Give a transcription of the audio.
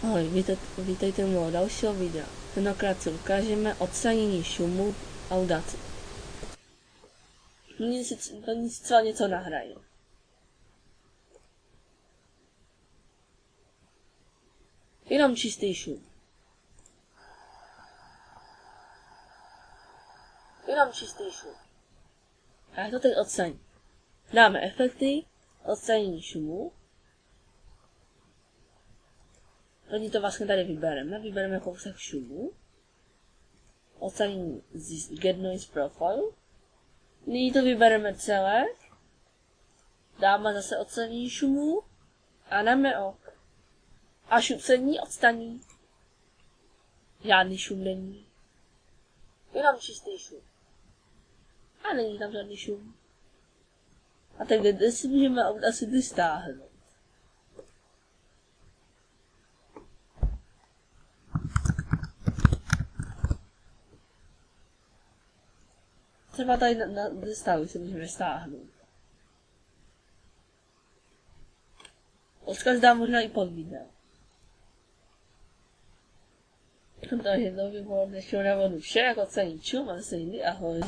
Ahoj, vítejte u mého dalšího videa. Tentokrát si ukážeme odstranění šumu v Audaci. Nyní si celé něco nahraje. Jenom čistý šum. Jenom čistý šum. A já to teď odstraním. Dáme efekty, odstranění šumu. První to vlastně tady vybereme kousek šumu, odstranění Get Noise Profile, nyní to vybereme celé, dáme zase odstranění šumu a dáme ok. A šum se ní odstraní. Žádný šum není. Jenom čistý šum. A není tam žádný šum. A tak si můžeme asi vystáhnout. Třeba tady na stavu si můžeme stáhnout. Odkaz dám možná i pod video. Takže to by bylo dnešního návodu vše, jako odstranění šum a zase jindy, ahoj.